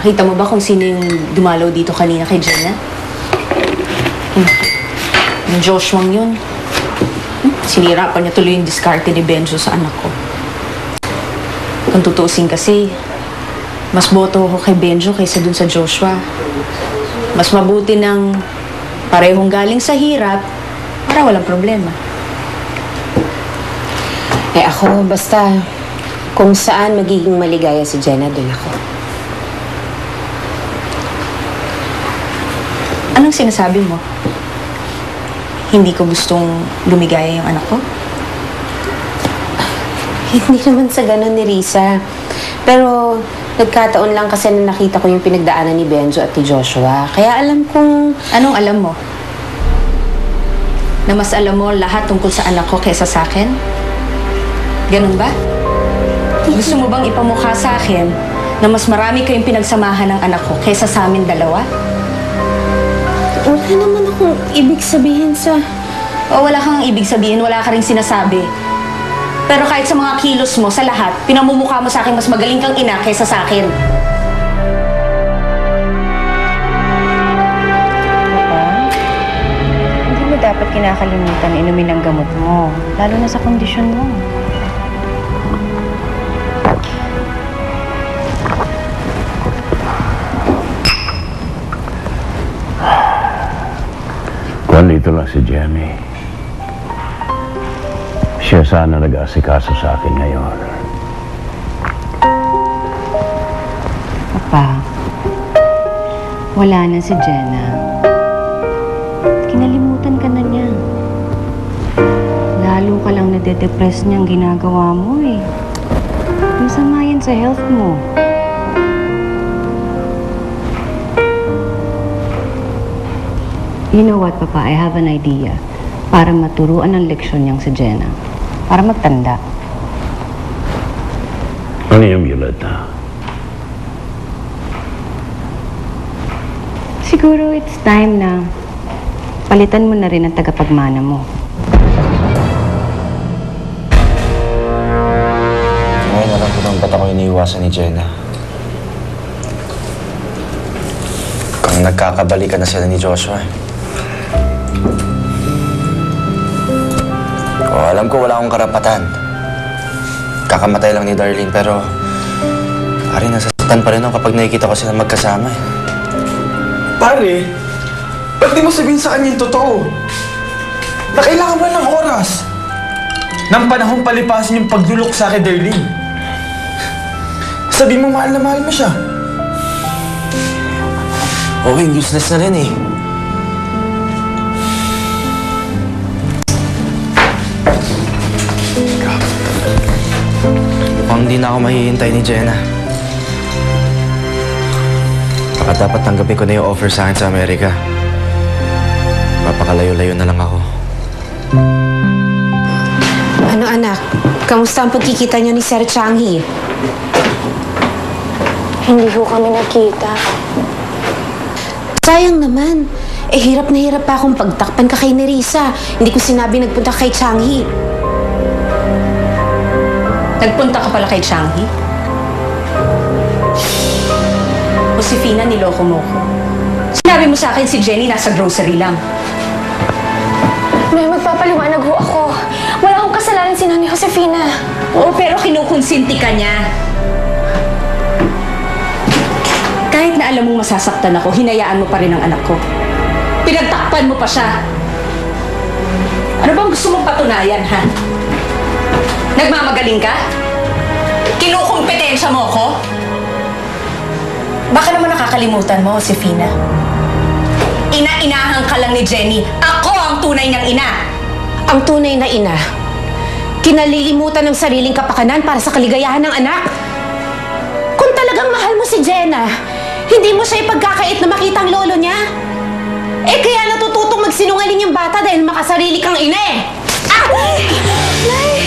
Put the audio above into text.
Nakita mo ba kung sino yung dumalaw dito kanina kay Jenna? Yung Joshua yun. Sinirapan niya tuloy yung diskarte ni Benjo sa anak ko. Kung tutuusin kasi, mas boto ko kay Benjo kaysa dun sa Joshua. Mas mabuti ng parehong galing sa hirap para walang problema. Eh ako, basta kung saan magiging maligaya si Jenna, dun ako. Anong sinasabi mo? Hindi ko gustong lumigaya yung anak ko? Hindi naman sa ganun ni Risa. Pero nagkataon lang kasi na nakita ko yung pinagdaanan ni Benjo at ni Joshua. Kaya alam kong... Anong alam mo? Na mas alam mo lahat tungkol sa anak ko kaysa sa akin? Ganun ba? Gusto mo bang ipamukha sa akin na mas marami kayong pinagsamahan ng anak ko kaysa sa amin dalawa? Wala naman akong ibig sabihin sa... O wala kang ibig sabihin, wala ka rin sinasabi. Pero kahit sa mga kilos mo, sa lahat, pinamumukha mo sa akin mas magaling kang ina kaysa sa akin. Hindi mo dapat kinakalimutan inumin ang gamot mo, lalo na sa kondisyon mo. Nandito lang si Jenny. Siya sana nag-aasikaso sa akin ngayon. Papa, wala na si Jenna. Kinalimutan ka na niya. Lalo ka lang nade-depress niyang ginagawa mo eh. Masama yan sa health mo. You know what, Papa? I have an idea para maturuan ng leksyon niyang si Jenna. Para magtanda. Ano yung Violeta? Siguro it's time na palitan mo na rin ang tagapagmana mo. Ngayon alam ko nang ba't ako iniiwasan ni Jenna. Kung nagkakabalikan na sila ni Joshua. Alam ko wala akong karapatan. Kakamatay lang ni Darlene, pero pare, nasasaktan pa rin ako kapag nakikita ko sila magkasama eh. Pare, ba't di mo sabihin sa kanya yung totoo? Na kailangan ba ng oras? Ng panahong palipasin yung pagdulok sa akin, Darlene. Sabi mo mahal na mahal mo siya. Okay, useless na rin eh. Mukhang di na ako mahihintay ni Jenna. Baka dapat tanggapin ko na yung offer sa akin sa Amerika. Papakalayo-layo na lang ako. Ano anak? Kamusta ang pagkikita niyo ni Sir Changhi? Hindi ko kami nakita. Sayang naman. Eh, hirap na hirap pa akong pagtakpan ka kay Nerissa. Hindi ko sinabi nagpunta kay Changhi. Nagpunta ka pala kay Changhi? O si Fina niloko mo ko? Sinabi mo sa akin si Jenny nasa grocery lang. May magpapaliwanag ho ako. Wala akong kasalanan si Nanay Josefina. Oo, pero kinukonsinti ka niya. Kahit na alam mong masasaktan ako, hinayaan mo pa rin ang anak ko. Pinagtakpan mo pa siya. Ano bang gusto mong patunayan, ha? Nagmamagaling ka? Kinukumpetensya mo ko? Baka naman nakakalimutan mo, Josefina. Ina-inahan ka lang ni Jenny. Ako ang tunay niyang ina. Ang tunay na ina, kinalilimutan ng sariling kapakanan para sa kaligayahan ng anak. Kung talagang mahal mo si Jenna, hindi mo siya ipagkakait na makita ang lolo niya. Eh kaya natututong magsinungaling yung bata dahil makasarili kang ina eh. Ah! Nay!